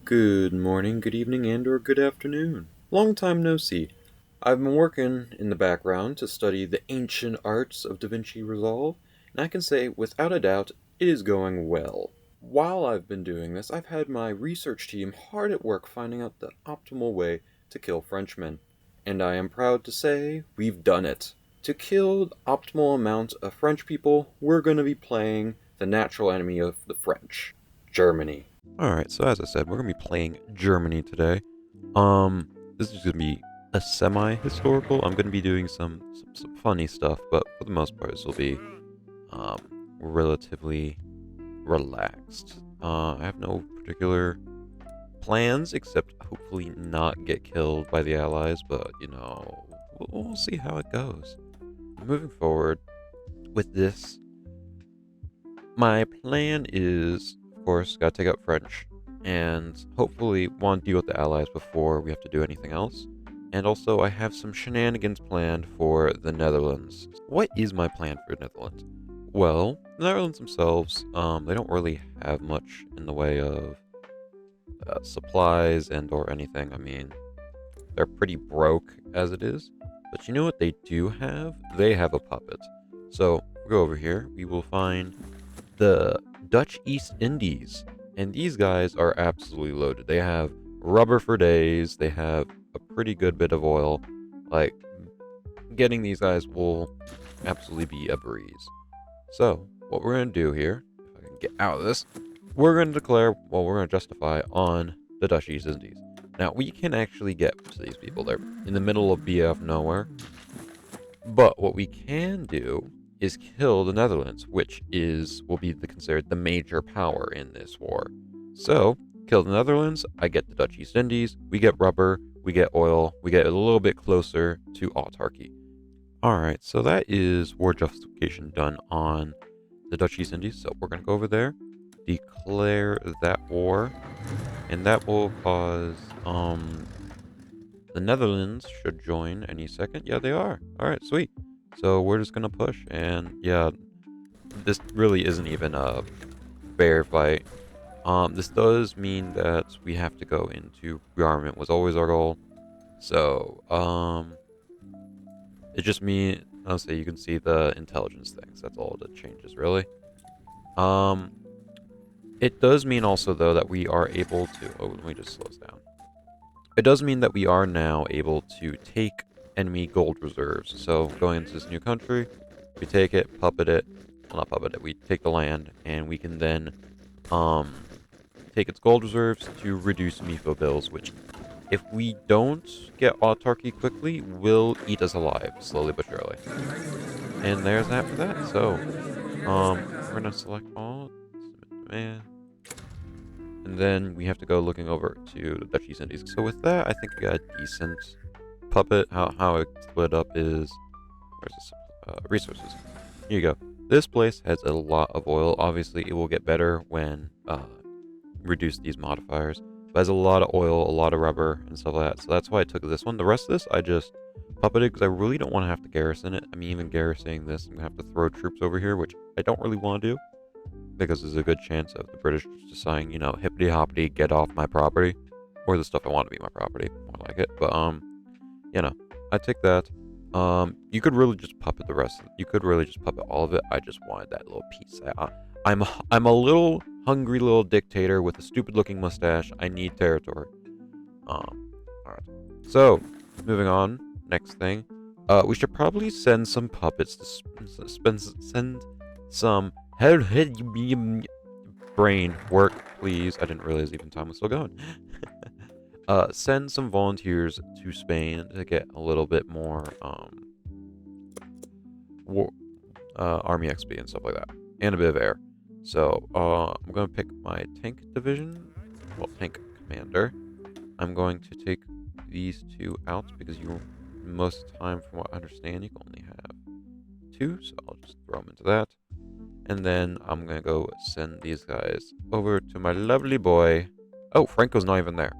Good morning, good evening, and or good afternoon. Long time no see. I've been working in the background to study the ancient arts of Da Vinci Resolve, and I can say, without a doubt, it is going well. While I've been doing this, I've had my research team hard at work finding out the optimal way to kill Frenchmen. And I am proud to say, we've done it. To kill the optimal amount of French people, we're going to be playing the natural enemy of the French, Germany. Alright, so as I said, we're going to be playing Germany today. This is going to be a semi-historical. I'm going to be doing some funny stuff, but for the most part, this will be relatively relaxed. I have no particular plans, except hopefully not get killed by the Allies, but, we'll see how it goes. Moving forward with this, my plan is, of course, gotta take out French, and hopefully want to deal with the Allies before we have to do anything else. And also, I have some shenanigans planned for the Netherlands. What is my plan for the Netherlands? Well, the Netherlands themselves, they don't really have much in the way of supplies and or anything. I mean, they're pretty broke as it is. But you know what they do have? They have a puppet. So, we go over here, we will find the Dutch East Indies, and these guys are absolutely loaded. They have rubber for days, they have a pretty good bit of oil. Like, getting these guys will absolutely be a breeze. So, what we're going to do here, if I can get out of this, we're going to declare, well, we're going to justify on the Dutch East Indies. Now, we can actually get to these people. They're in the middle of BF nowhere. But what we can do is kill the Netherlands, which will be considered the major power in this war. So, kill the Netherlands, I get the Dutch East Indies, we get rubber, we get oil, we get a little bit closer to autarky. Alright, so that is war justification done on the Dutch East Indies, so we're going to go over there, declare that war, and that will cause, the Netherlands should join any second. Yeah, they are. Alright, sweet. So we're just gonna push, and yeah, this really isn't even a fair fight. This does mean that we have to go into rearmament was always our goal. So, it just means, I'll say you can see the intelligence things. That's all that changes, really. It does mean also, though, that we are able to, oh, let me just slow this down. It does mean that we are now able to take enemy gold reserves. So going into this new country, we take it, puppet it, well, not puppet it, we take the land, and we can then take its gold reserves to reduce MIFO bills, which, if we don't get autarky quickly, will eat us alive, slowly but surely. And there's that for that. So, we're gonna select all, man. And then we have to go looking over to the Dutch East Indies. So with that, I think we got a decent puppet. How it split up is, where's this? Resources. Here you go. This place has a lot of oil. Obviously, it will get better when reduce these modifiers. But it has a lot of oil, a lot of rubber, and stuff like that. So that's why I took this one. The rest of this, I just puppeted because I really don't want to have to garrison it. I mean, even garrisoning this, I'm going to have to throw troops over here, which I don't really want to do, because there's a good chance of the British just saying, hippity hoppity, get off my property, or the stuff I want to be my property, more like it. But I take that. You could really just puppet the rest. You could really just puppet all of it. I just wanted that little piece. I'm a little hungry little dictator with a stupid looking mustache. I need territory. All right. So moving on. Next thing, we should probably send some puppets to send some brain work, please. I didn't realize even time was still going. Send some volunteers to Spain to get a little bit more army XP and stuff like that, and a bit of air. So I'm gonna pick my tank division, well, tank commander. I'm going to take these two out because most of the time, from what I understand, you can only have two. So I'll just throw them into that. And then I'm going to go send these guys over to my lovely boy. Oh, Franco's not even there.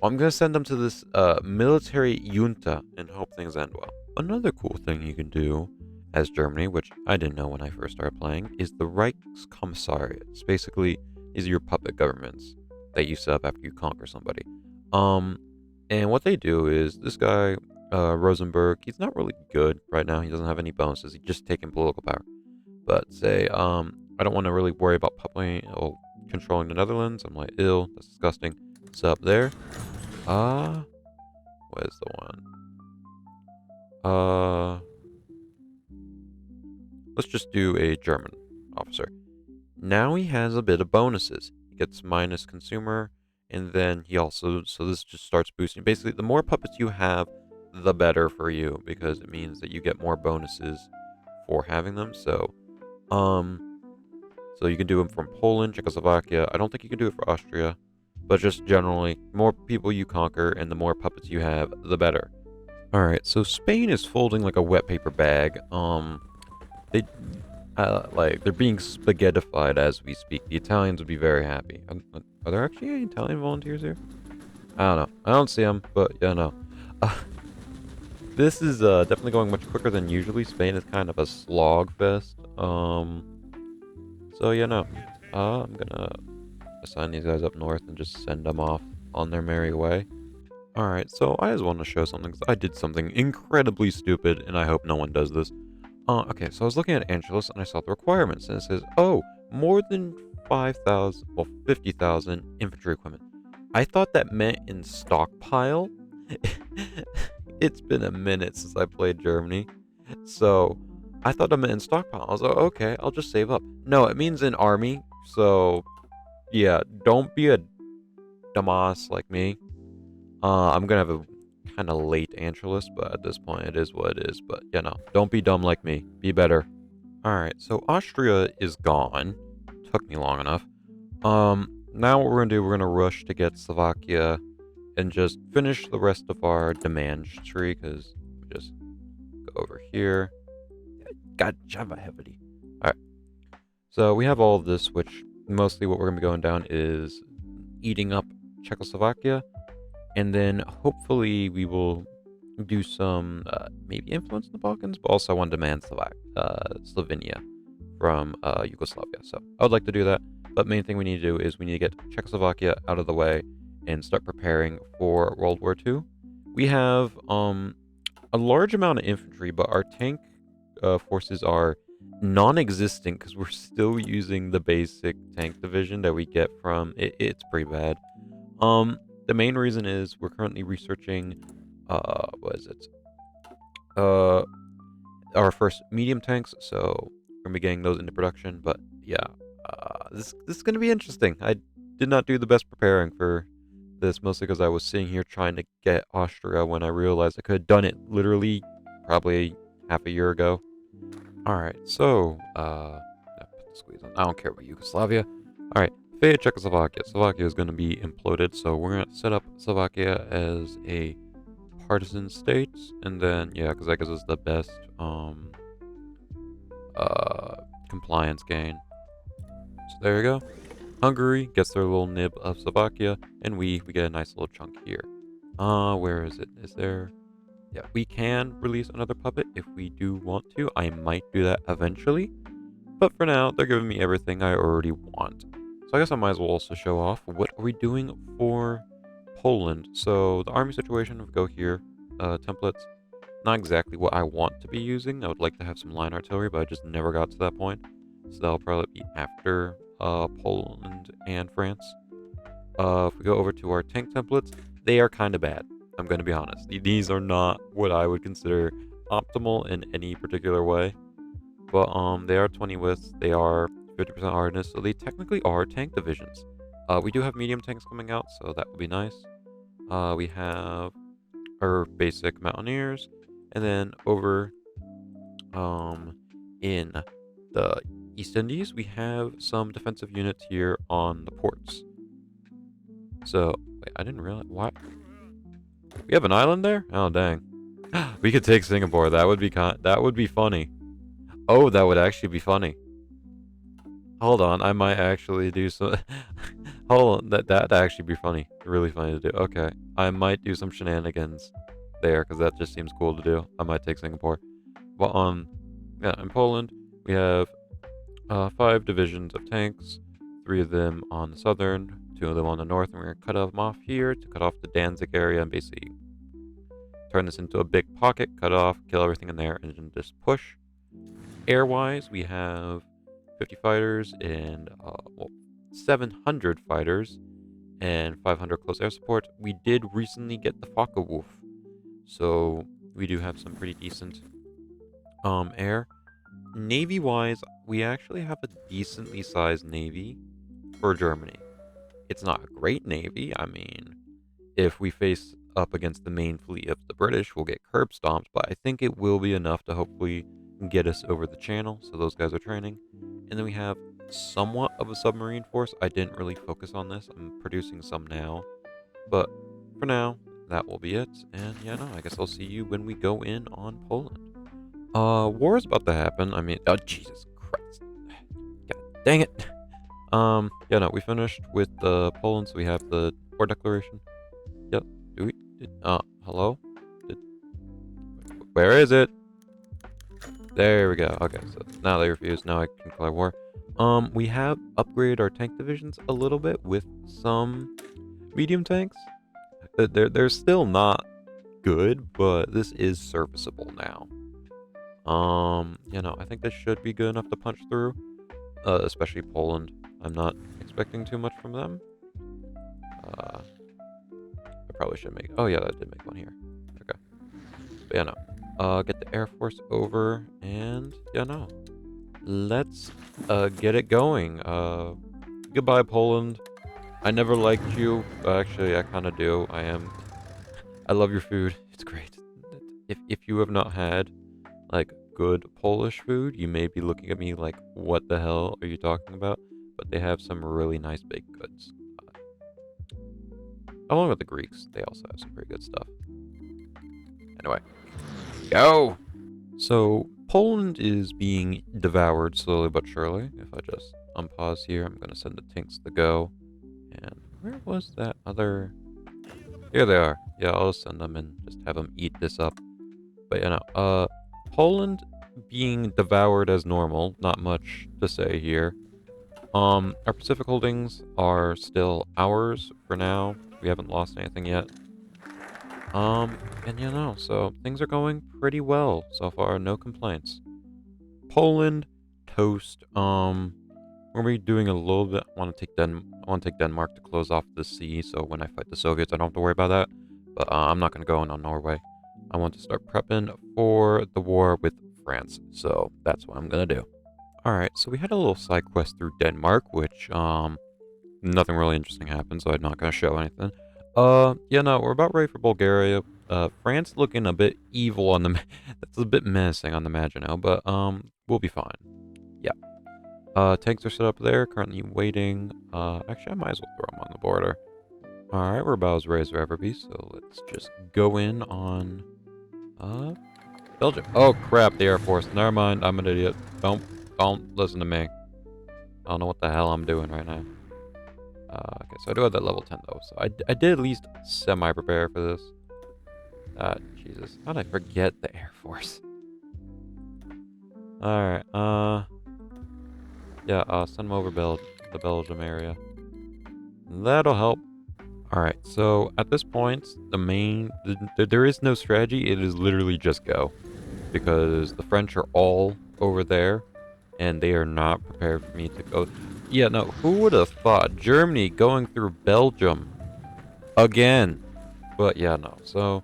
I'm going to send them to this military junta and hope things end well. Another cool thing you can do as Germany, which I didn't know when I first started playing, is the Reichskommissariats. Basically, these are your puppet governments. that you set up after you conquer somebody. And what they do is this guy, Rosenberg, he's not really good right now. He doesn't have any bonuses. He's just taking political power. But say, I don't want to really worry about controlling the Netherlands. I'm like, ill. That's disgusting. So up there. Where's the one? Let's just do a German officer. Now he has a bit of bonuses. He gets minus consumer, and then he also, so this just starts boosting. Basically, the more puppets you have, the better for you, because it means that you get more bonuses for having them. So you can do them from Poland, Czechoslovakia. I don't think you can do it for Austria, but just generally, more people you conquer and the more puppets you have, the better. All right, so Spain is folding like a wet paper bag. They like they're being spaghettified as we speak. The Italians would be very happy. Are there actually any Italian volunteers here? I don't know. I don't see them, but yeah, no. Uh, this is definitely going much quicker than usually. Spain is kind of a slog fest. So yeah, no. I'm gonna assign these guys up north and just send them off on their merry way. Alright, so I just want to show something, 'cause I did something incredibly stupid, and I hope no one does this. Okay, so I was looking at Angelus, and I saw the requirements, and it says, oh, more than 5,000, well, 50,000 infantry equipment. I thought that meant in stockpile. It's been a minute since I played Germany, so I thought that meant in stockpile. I was like, okay, I'll just save up. No, it means in army, so yeah, don't be a dumbass like me. I'm gonna have a kind of late Angelus, but at this point it is what it is. But you know, don't be dumb like me. Be better. Alright, so Austria is gone. Took me long enough. Now what we're gonna do, we're gonna rush to get Slovakia and just finish the rest of our demand tree, because we just go over here. God, Java heavily. Alright. So we have all of this, which mostly what we're gonna be going down is eating up Czechoslovakia. And then hopefully we will do some maybe influence in the Balkans, but also I want to demand Slovenia from Yugoslavia. So I would like to do that. But main thing we need to do is we need to get Czechoslovakia out of the way and start preparing for World War II. We have a large amount of infantry, but our tank forces are non-existent because we're still using the basic tank division that we get from it. It's pretty bad. The main reason is we're currently researching, what is it? Our first medium tanks, so we're gonna be getting those into production. But yeah, this is gonna be interesting. I did not do the best preparing for this, mostly because I was sitting here trying to get Austria when I realized I could have done it literally probably half a year ago. All right, so put the squeeze on. I don't care about Yugoslavia. All right. Fate of Czechoslovakia. Slovakia is going to be imploded, so we're going to set up Slovakia as a partisan state, and then, yeah, because that gives us the best compliance gain. So there you go. Hungary gets their little nib of Slovakia, and we get a nice little chunk here. Where is it? Is there... Yeah, we can release another puppet if we do want to. I might do that eventually, but for now, they're giving me everything I already want. So I guess I might as well also show off what are we doing for Poland. So the army situation, we go here, templates. Not exactly what I want to be using. I would like to have some line artillery, but I just never got to that point. So that'll probably be after Poland and France. If we go over to our tank templates, they are kind of bad. I'm going to be honest. These are not what I would consider optimal in any particular way. But they are 20 widths. They are 50% hardness, so they technically are tank divisions. We do have medium tanks coming out, so that would be nice. We have our basic mountaineers, and then over in the East Indies, we have some defensive units here on the ports. So, wait, I didn't realize, what? We have an island there? Oh, dang. We could take Singapore. That would be funny. Oh, that would actually be funny. Hold on, I might actually do some... Hold on, that'd actually be funny. Really funny to do. Okay, I might do some shenanigans there, because that just seems cool to do. I might take Singapore. But, yeah, in Poland, we have 5 divisions of tanks. 3 of them on the southern 2 of them on the north, and we're going to cut them off here to cut off the Danzig area and basically turn this into a big pocket, cut off, kill everything in there, and then just push. Air-wise, we have 50 fighters and, 700 fighters and 500 close air support. We did recently get the Focke-Wulf, so we do have some pretty decent air. Navy-wise, we actually have a decently sized navy for Germany. It's not a great navy. I mean, if we face up against the main fleet of the British, we'll get curb stomped, but I think it will be enough to hopefully get us over the channel, so those guys are training. And then we have somewhat of a submarine force. I didn't really focus on this. I'm producing some now, but for now, that will be it. And yeah, no, I guess I'll see you when we go in on Poland. War is about to happen. I mean, oh, Jesus Christ. God dang it. Yeah, no, we finished with Poland, so we have the war declaration. Yep. Do we? Hello? Where is it? There we go. Okay, so now they refuse. Now I can declare war. We have upgraded our tank divisions a little bit with some medium tanks. They're still not good, but this is serviceable now. You know, I think this should be good enough to punch through, especially Poland. I'm not expecting too much from them. I probably should make... Oh, yeah, that did make one here. Okay. But yeah, no. Get the Air Force over, and yeah, no. Let's get it going. Goodbye, Poland. I never liked you. Actually, I kind of do. I love your food. It's great. If you have not had like good Polish food, you may be looking at me like, what the hell are you talking about? But they have some really nice baked goods. Along with the Greeks, they also have some pretty good stuff. Anyway, go! So, Poland is being devoured slowly but surely. If I just unpause here, I'm going to send the tanks to go. And where was that other... Here they are. Yeah, I'll send them and just have them eat this up. But, you know, Poland being devoured as normal, not much to say here. Our Pacific holdings are still ours for now. We haven't lost anything yet. And you know, so things are going pretty well so far, no complaints. Poland, toast. We're be doing a little bit. I want to take Denmark to close off the sea, so when I fight the Soviets, I don't have to worry about that. But I'm not gonna go in on Norway. I want to start prepping for the war with France, so that's what I'm gonna do. All right, so we had a little side quest through Denmark, which nothing really interesting happened, so I'm not gonna show anything. Yeah, no, we're about ready for Bulgaria. France looking a bit evil on the... That's a bit menacing on the Maginot, but, we'll be fine. Yeah. Tanks are set up there, currently waiting. Actually, I might as well throw them on the border. Alright, we're about as ready as we'll ever be, so let's just go in on, Belgium. Oh, crap, the Air Force. Never mind, I'm an idiot. Don't listen to me. I don't know what the hell I'm doing right now. Okay, so I do have that level 10 though, so I did at least semi-prepare for this. Jesus, how did I forget the Air Force? Alright, yeah, send them over the Belgium area. That'll help. Alright, so at this point, there is no strategy, it is literally just go. Because the French are all over there, and they are not prepared for me to go. Yeah, no, who would have thought? Germany going through Belgium again. But yeah, no, so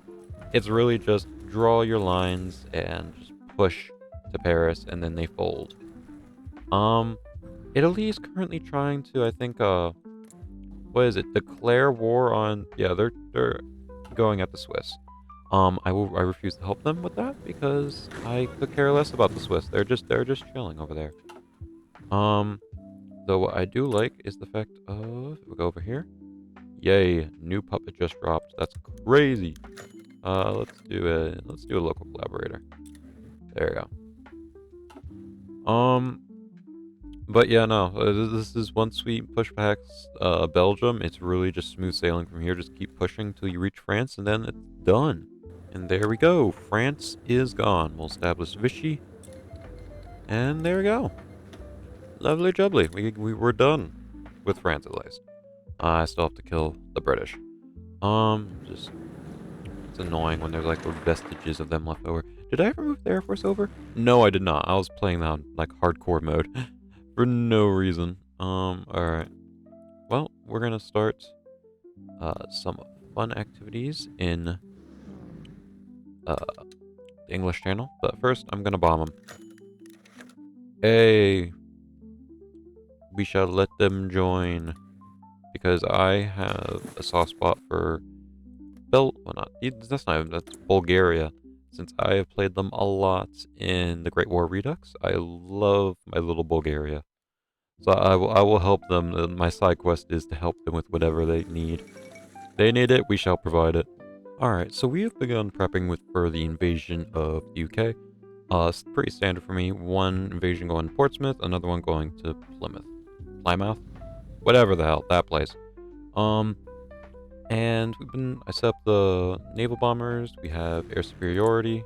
it's really just draw your lines and just push to Paris, and then they fold. Italy is currently trying to, I think, what is it? Declare war on... Yeah, they're going at the Swiss. I refuse to help them with that because I could care less about the Swiss. They're just chilling over there. Though what I do like is the fact of... We'll go over here. Yay, new puppet just dropped. That's crazy. Let's do a local collaborator. There you go. But yeah, no, this is once we push past Belgium, it's really just smooth sailing from here. Just keep pushing till you reach France, and then it's done. And there we go. France is gone. We'll establish Vichy. And there we go. Lovely jubbly. We were done with France at least. I still have to kill the British. Just it's annoying when there's like vestiges of them left over. Did I ever move the Air Force over? No, I did not. I was playing that on like hardcore mode for no reason. Alright. Well, we're gonna start some fun activities in the English channel. But first, I'm gonna bomb them. Hey, we shall let them join because I have a soft spot for well, not that's not even, that's Bulgaria. Since I have played them a lot in the Great War Redux, I love my little Bulgaria. So I will help them. My side quest is to help them with whatever they need. They need it, we shall provide it. Alright, so we have begun prepping for the invasion of the UK. It's pretty standard for me. One invasion going to Portsmouth, another one going to Plymouth? Whatever the hell, that place. Um, and I set up the naval bombers. We have air superiority.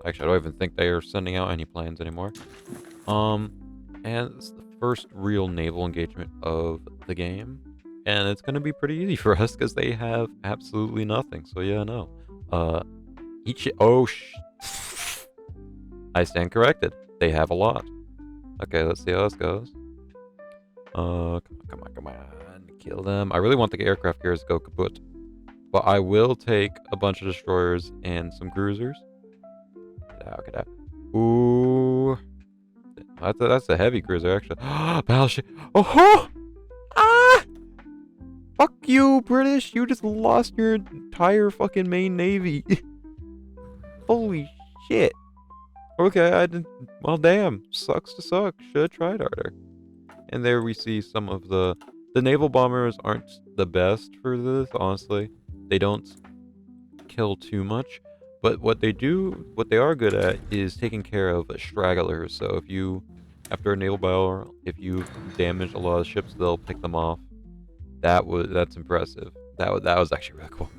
Actually, I don't even think they are sending out any planes anymore. And it's the first real naval engagement of the game. And it's going to be pretty easy for us because they have absolutely nothing. So yeah, no. I stand corrected. They have a lot. Okay, let's see how this goes. Come on. Kill them. I really want the aircraft carriers to go kaput. But I will take a bunch of destroyers and some cruisers. Get out. Ooh. That's a heavy cruiser, actually. Battleship. Oh! Ah! Fuck you, British. You just lost your entire fucking main navy. Holy shit. Okay, I didn't. Well, damn. Sucks to suck. Should have tried harder. And there we see some of the naval bombers aren't the best for this, honestly. They don't kill too much, but what they are good at is taking care of stragglers. So if you, after a naval battle, if you damage a lot of ships, they'll pick them off. That's impressive. That was actually really cool.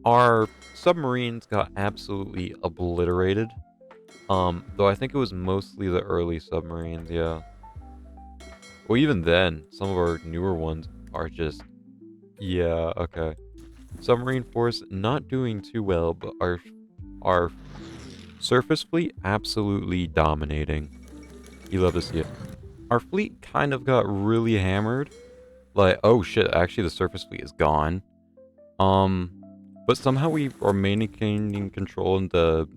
Our submarines got absolutely obliterated. Though I think it was mostly the early submarines, yeah. Well, even then, some of our newer ones are just... Yeah, okay. Submarine force not doing too well, but our surface fleet absolutely dominating. You love to see it. Our fleet kind of got really hammered. Like, oh shit, actually the surface fleet is gone. But somehow we are maintaining control in the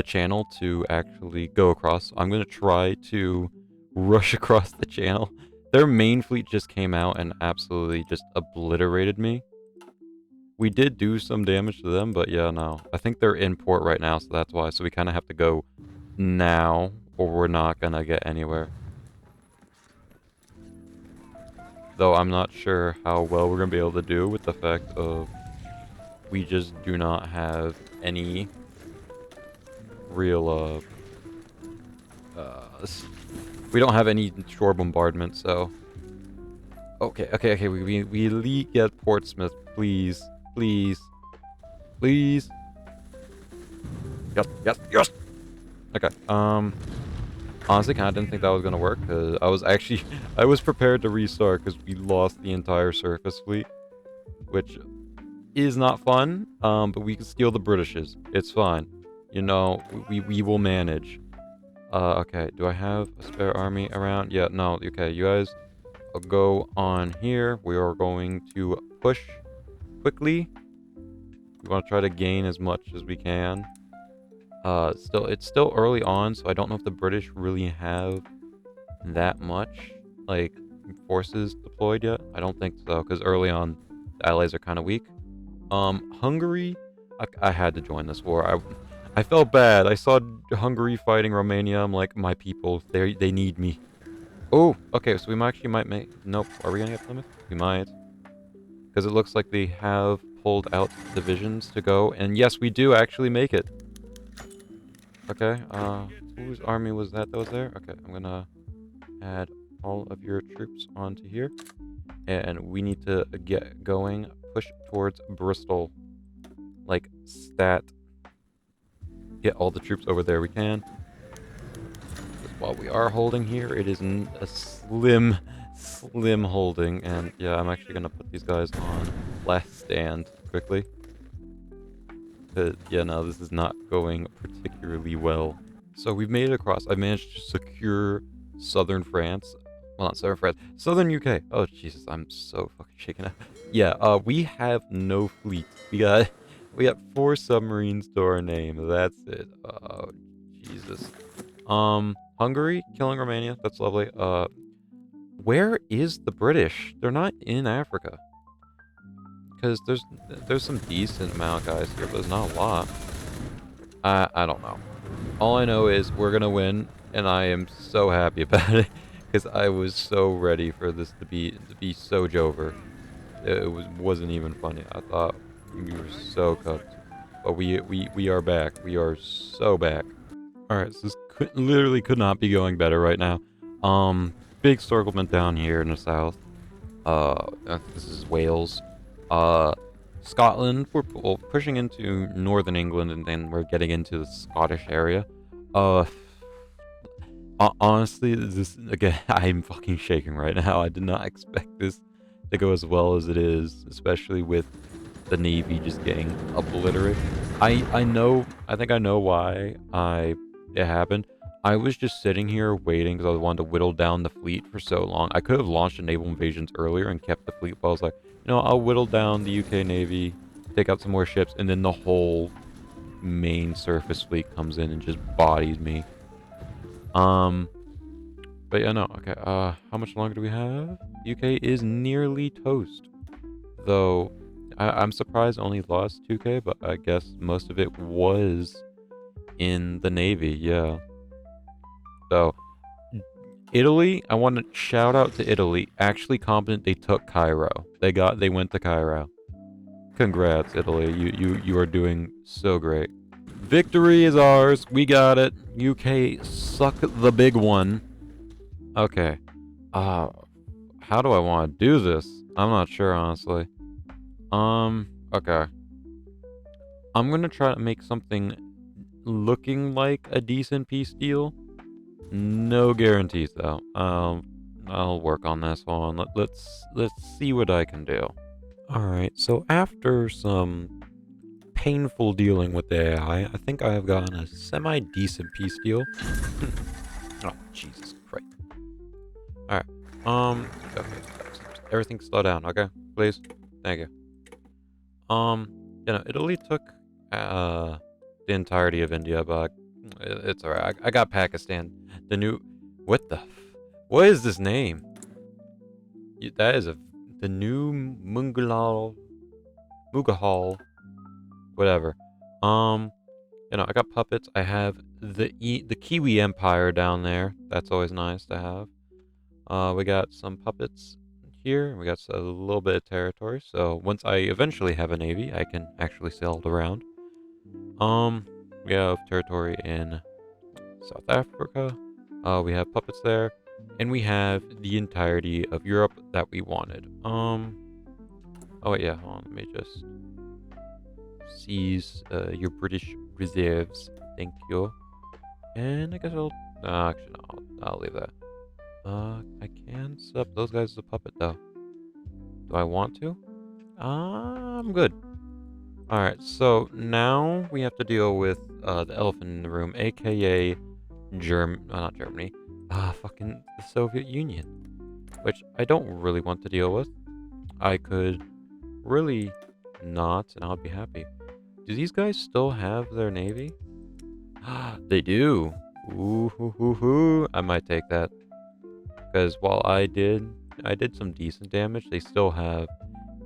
channel to actually go across. I'm gonna try to rush across the channel. Their main fleet just came out and absolutely just obliterated me. We did do some damage to them, but yeah, no. I think they're in port right now, so that's why. So we kind of have to go now, or we're not gonna get anywhere. Though I'm not sure how well we're gonna be able to do with the fact of we just do not have any real, we don't have any shore bombardment, so... Okay, we get Portsmouth, please. Please. Yes! Okay, honestly, kinda didn't think that was gonna work, because I was prepared to restart, because we lost the entire surface fleet, which is not fun, but we can steal the Britishes. It's fine. You know, we will manage. Okay, do I have a spare army around? Yeah, no, okay, you guys go on here. We are going to push quickly. We want to try to gain as much as we can. It's still early on, so I don't know if the British really have that much, like, forces deployed yet. I don't think so, because early on, the Allies are kind of weak. Hungary, I had to join this war. I felt bad. I saw Hungary fighting Romania. I'm like, my people, they need me. Oh, okay, so we might make... Nope, are we gonna get Plymouth? We might. Because it looks like they have pulled out divisions to go, and yes, we do actually make it. Okay, whose army was that was there? Okay, I'm gonna add all of your troops onto here. And we need to get going. Push towards Bristol. Like, stat. Get all the troops over there we can. While we are holding here, it is a slim slim holding, and yeah, I'm actually gonna put these guys on last stand quickly. Cause yeah, no, this is not going particularly well. So we've made it across. I managed to secure southern France. Well, not southern France, southern UK. Oh Jesus, I'm so fucking shaken up. Yeah, we have no fleet. We got 4 submarines to our name. That's it. Oh Jesus. Hungary killing Romania. That's lovely. Where is the British? They're not in Africa. Because there's some decent amount of guys here, but there's not a lot. I don't know. All I know is we're gonna win, and I am so happy about it because I was so ready for this to be so over. It wasn't even funny. I thought we were so cooked, but we are back. We are so back. All right, so this literally could not be going better right now. Big circlement down here in the south. This is Wales. Scotland. We're pushing into northern England, and then we're getting into the Scottish area. Uh, Honestly, this again, I'm fucking shaking right now. I did not expect this to go as well as it is, especially with the Navy just getting obliterated. I know. I think I know why it happened. I was just sitting here waiting because I wanted to whittle down the fleet for so long. I could have launched naval invasions earlier and kept the fleet, but I was like, I'll whittle down the UK Navy, take out some more ships, and then the whole main surface fleet comes in and just bodies me. But yeah, no, okay, how much longer do we have? UK is nearly toast. Though, I'm surprised I only lost 2k, but I guess most of it was in the Navy, yeah. So, Italy, I want to shout out to Italy. Actually competent, they took Cairo. They went to Cairo. Congrats, Italy. You are doing so great. Victory is ours. We got it. UK, suck the big one. Okay. How do I want to do this? I'm not sure, honestly. Okay. I'm gonna try to make something looking like a decent peace deal. No guarantees, though. I'll work on this one. Let's see what I can do. Alright, so after some painful dealing with the AI, I think I have gotten a semi-decent peace deal. Oh, Jesus Christ. Alright, okay, everything slow down, okay? Please? Thank you. Italy took, the entirety of India, but it's alright. I got Pakistan. The new... What the... What is this name? That is the new Mughal... Whatever. I got puppets. I have the Kiwi Empire down there. That's always nice to have. We got some puppets here. We got a little bit of territory. So once I eventually have a navy, I can actually sail it around. We have territory in South Africa. We have puppets there, and we have the entirety of Europe that we wanted. Oh wait, yeah. Hold on, let me just seize your British reserves. Thank you. And I guess actually, no, I'll leave that. I can set up those guys as a puppet, though. Do I want to? I'm good. Alright, so now we have to deal with the elephant in the room, aka not Germany. Fucking the Soviet Union. Which I don't really want to deal with. I could really not, and I'll be happy. Do these guys still have their navy? They do. Ooh, hoo, hoo, hoo. I might take that. Because while I did some decent damage, they still have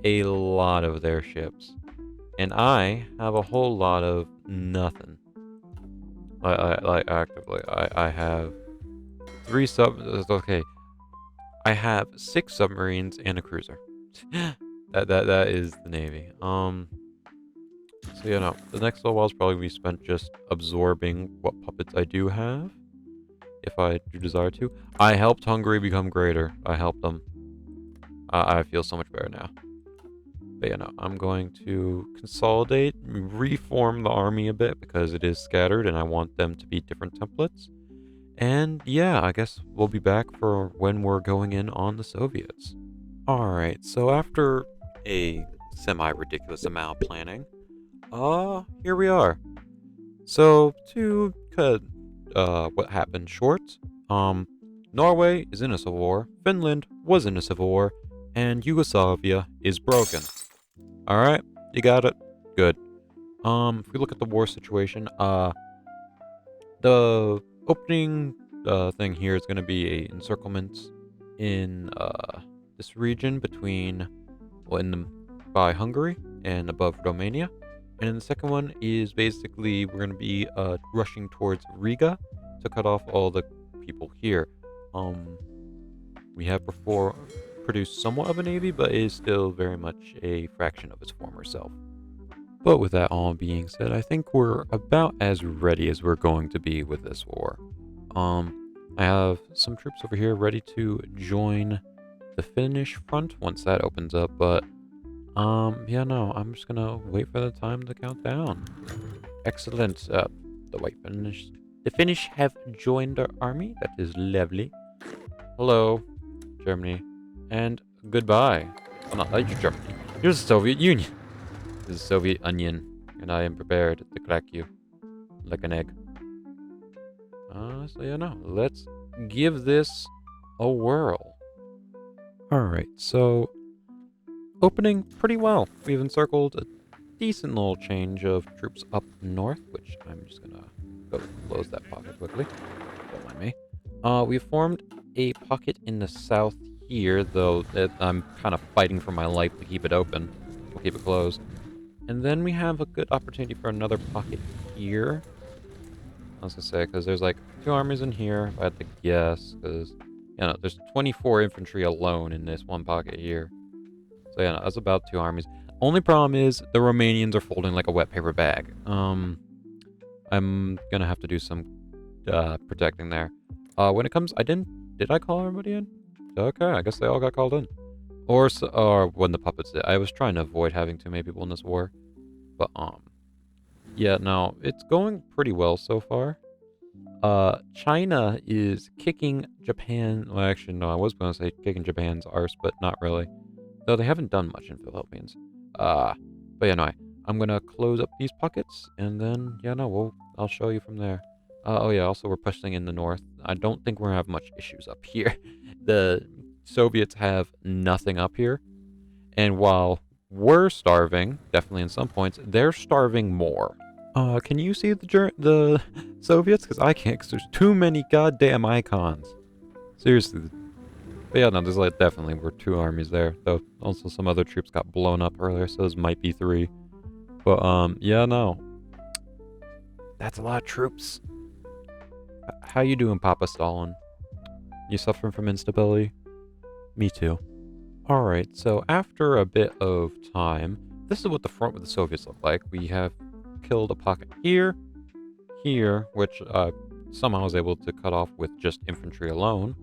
a lot of their ships. And I have a whole lot of nothing. Actively. I have 3 okay. I have 6 submarines and a cruiser. that is the Navy. So the next little while is probably going to be spent just absorbing what puppets I do have, if I do desire to. I helped Hungary become greater. I helped them. I feel so much better now. But I'm going to consolidate, reform the army a bit because it is scattered and I want them to be different templates. And yeah, I guess we'll be back for when we're going in on the Soviets. Alright, so after a semi-ridiculous amount of planning, here we are. So, to cut what happened short, Norway is in a civil war, Finland was in a civil war, and Yugoslavia is broken. Alright, you got it? Good. If we look at the war situation, the opening thing here is going to be a encirclement in this region between, well, by Hungary and above Romania. And then the second one is basically we're going to be rushing towards Riga to cut off all the people here. We have before produced somewhat of a navy, but it is still very much a fraction of its former self. But with that all being said, I think we're about as ready as we're going to be with this war. I have some troops over here ready to join the Finnish front once that opens up, but yeah, no, I'm just gonna wait for the time to count down. Excellent. The Finnish have joined our army. That is lovely. Hello, Germany, and goodbye. Oh, not you're Germany. You're the Soviet Union. This is Soviet onion, and I am prepared to crack you like an egg. So yeah, no, let's give this a whirl. Alright, so opening pretty well. We've encircled a decent little change of troops up north, which I'm just gonna go close that pocket quickly. Don't mind me. We've formed a pocket in the south here, though I'm kind of fighting for my life to keep it open. We'll keep it closed. And then we have a good opportunity for another pocket here. I was gonna say, because there's like 2 armies in here, if I had to guess, because, there's 24 infantry alone in this one pocket here. So yeah, no, that's about 2 armies. Only problem is the Romanians are folding like a wet paper bag. I'm gonna have to do some protecting there. When it comes, did I call everybody in? Okay, I guess they all got called in. Or when the puppets did. I was trying to avoid having too many people in this war. But, yeah, no, it's going pretty well so far. China is kicking Japan. Well, actually, no, I was going to say kicking Japan's arse, but not really. Though they haven't done much in Philippines. But yeah, no, I'm going to close up these pockets, and then, yeah, no, I'll show you from there. Oh yeah, also we're pushing in the north. I don't think we're going to have much issues up here. The Soviets have nothing up here. And while we're starving, definitely in some points, they're starving more. Can you see the Soviets? Because I can't, because there's too many goddamn icons. Seriously. But yeah, no, there's like definitely were 2 armies there. Though also some other troops got blown up earlier, so those might be 3. But yeah, no. That's a lot of troops. How you doing, Papa Stalin? You suffering from instability? Me too. Alright, so after a bit of time, this is what the front with the Soviets look like. We have killed a pocket here, here, which somehow I was able to cut off with just infantry alone,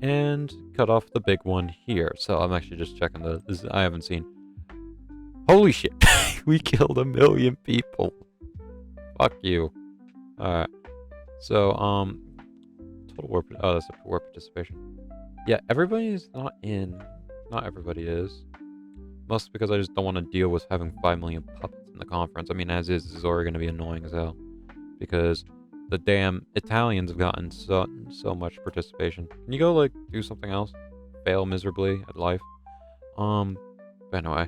and cut off the big one here. So I'm actually just checking I haven't seen. Holy shit, we killed 1 million people. Fuck you. Alright, so, total war, that's a war participation. Yeah, everybody is not in. Not everybody is. Mostly because I just don't want to deal with having 5 million puppets in the conference. I mean, as is, this is already going to be annoying as hell. Because the damn Italians have gotten so much participation. Can you go, like, do something else? Fail miserably at life? But anyway.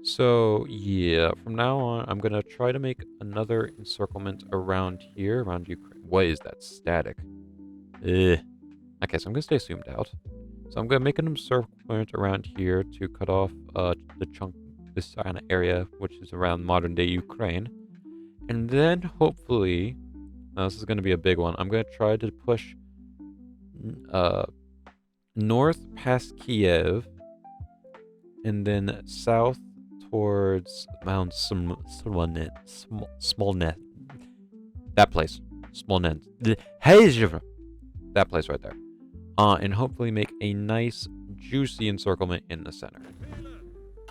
So, yeah, from now on, I'm going to try to make another encirclement around here, around Ukraine. What is that static? Ugh. Okay, so I'm going to stay zoomed out. So I'm going to make an encirclement around here to cut off this kind of area, which is around modern-day Ukraine. And then, hopefully, this is going to be a big one, I'm going to try to push north past Kiev, and then south towards Mount Smolnet. That place. Smolnet. That place right there. And hopefully make a nice, juicy encirclement in the center.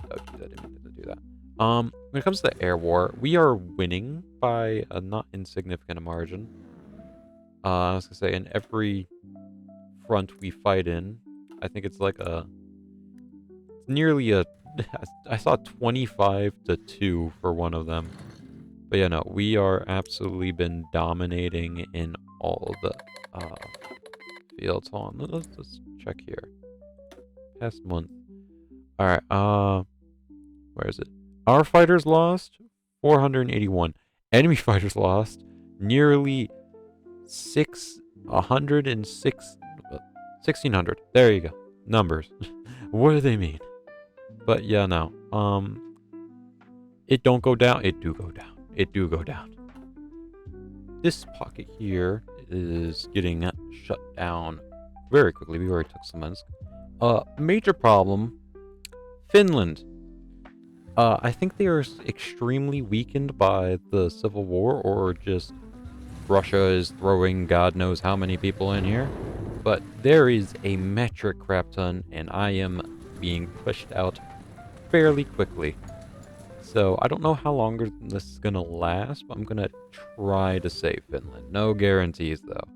Oh, geez, I didn't mean to do that. When it comes to the air war, we are winning by a not insignificant margin. I was gonna say, in every front we fight in, I think it's like nearly a, I saw 25-2 for one of them. But yeah, no, we are absolutely been dominating in all the uh, fields. Hold on, let's check here. Past month. Alright, where is it? Our fighters lost 481. Enemy fighters lost nearly 106, 1600. There you go. Numbers. What do they mean? But yeah, no. It don't go down. It do go down. It do go down. This pocket here is getting shut down very quickly. We already took some Minsk. Major problem. Finland. I think they are extremely weakened by the Civil War, or just Russia is throwing God knows how many people in here. But there is a metric crap ton, and I am being pushed out fairly quickly. So I don't know how longer this is gonna last, but I'm gonna try to save Finland. No guarantees though.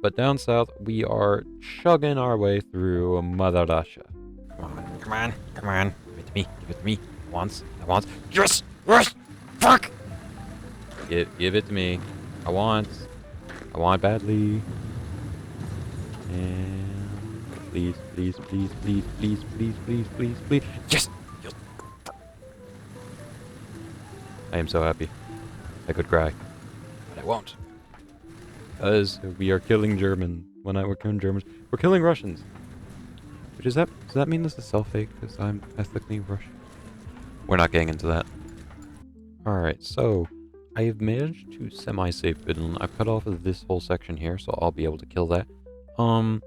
But down south, we are chugging our way through Mother Russia. Come on, come on, come on. Give it to me, give it to me. Once, yes, yes, fuck! Give it to me. I want badly. And please, please, please, please, please, please, please, please, please. Yes! Yes! I am so happy. I could cry. But I won't. Because we are killing we're killing Germans. We're killing Russians. Which does that mean this is self-fake? Because I'm ethnically Russian? We're not getting into that. Alright, so I have managed to semi-save Finland. I've cut off of this whole section here, so I'll be able to kill that. I'm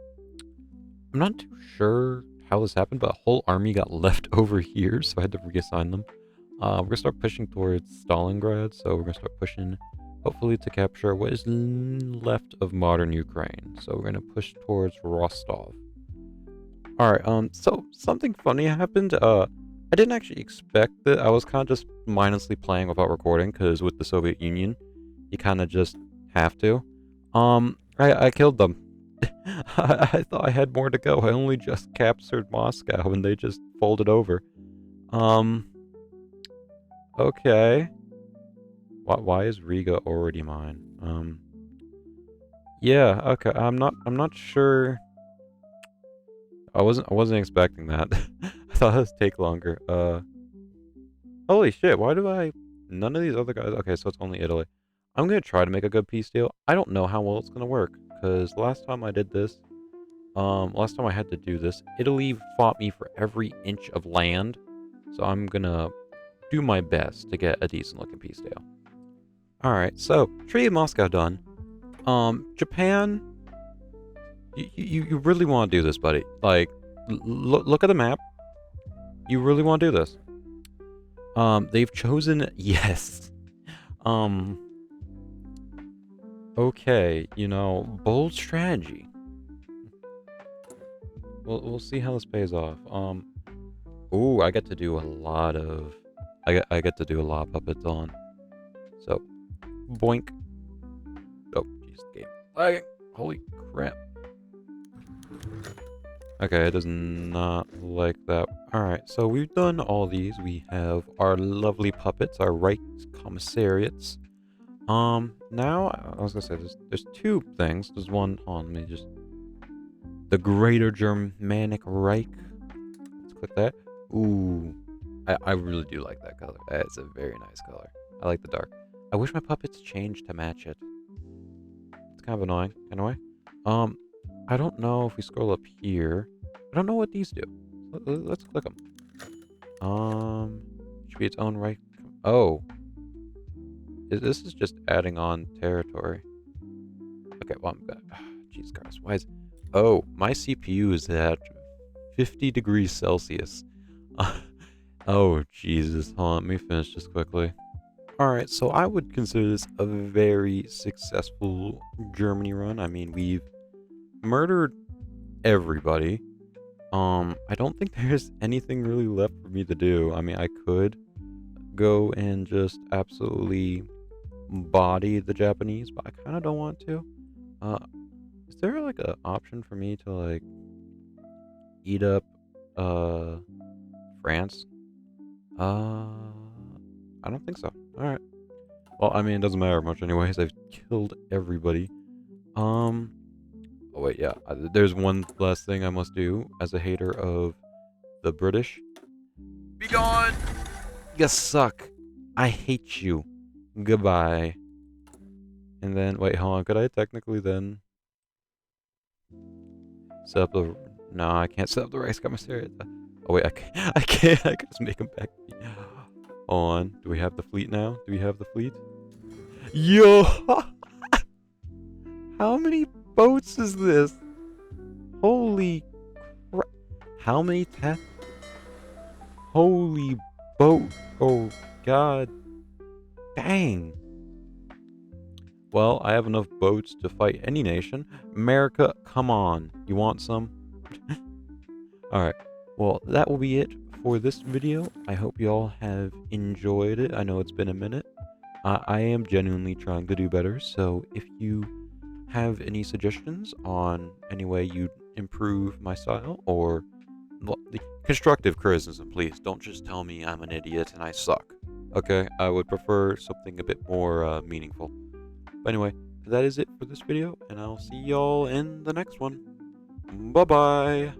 not too sure how this happened, but a whole army got left over here, so I had to reassign them. We're gonna start pushing towards Stalingrad, so we're gonna start pushing, hopefully, to capture what is left of modern Ukraine. So we're gonna push towards Rostov. Alright, so something funny happened. I didn't actually expect that. I was kind of just mindlessly playing without recording, because with the Soviet Union, you kind of just have to. I killed them. I thought I had more to go. I only just captured Moscow, and they just folded over. Okay. Why is Riga already mine? Yeah, okay. I'm not sure. I wasn't expecting that. I thought it would take longer. Holy shit, why do none of these other guys, okay, so it's only Italy. I'm gonna try to make a good peace deal. I don't know how well it's gonna work, because last time I did this, last time I had to do this, Italy fought me for every inch of land, so I'm gonna do my best to get a decent looking peace deal. Alright, so, Treaty of Moscow done. Japan, you really want to do this, buddy. Like, look at the map. You really want to do this. They've chosen, yes. Okay, bold strategy. We'll see how this pays off. Ooh, I get to do a lot of, I get to do a lot of puppets on. So, boink. Oh, jeez, game lagging. Holy crap. Okay, it does not like that. Alright, so we've done all these. We have our lovely puppets, our Reich commissariats. Now, I was gonna say, there's two things. There's one on me, just the Greater Germanic Reich. Let's click that. Ooh, I really do like that color. It's a very nice color. I like the dark. I wish my puppets changed to match it. It's kind of annoying, in a way. I don't know if we scroll up here. I don't know what these do. Let's click them. Should be its own right. Oh. This is just adding on territory. Okay, well, I'm good. Jesus Christ, why is... Oh, my CPU is at 50 degrees Celsius. Oh, Jesus. Hold on, let me finish this quickly. Alright, so I would consider this a very successful Germany run. I mean, we've murdered everybody. I don't think there's anything really left for me to do. I mean, I could go and just absolutely body the Japanese, but I kind of don't want to. Is there like an option for me to like eat up France? I don't think so. Alright. Well, I mean, it doesn't matter much anyways. I've killed everybody. Oh wait, yeah. There's one last thing I must do as a hater of the British. Be gone! You suck. I hate you. Goodbye. And then, wait, hold on. Could I technically then set up the... No, I can't set up the rice commissariat. Oh wait, I can't. I can't. I can just make him back. Hold on. Do we have the fleet now? Do we have the fleet? Yo! How many boats is this? Holy crap. How many Holy boat. Oh, God. Dang. Well, I have enough boats to fight any nation. America, come on. You want some? Alright. Well, that will be it for this video. I hope you all have enjoyed it. I know it's been a minute. I am genuinely trying to do better, so if you have any suggestions on any way you'd improve my style, or constructive criticism, please. Don't just tell me I'm an idiot and I suck. Okay, I would prefer something a bit more meaningful. But anyway, that is it for this video, and I'll see y'all in the next one. Bye-bye!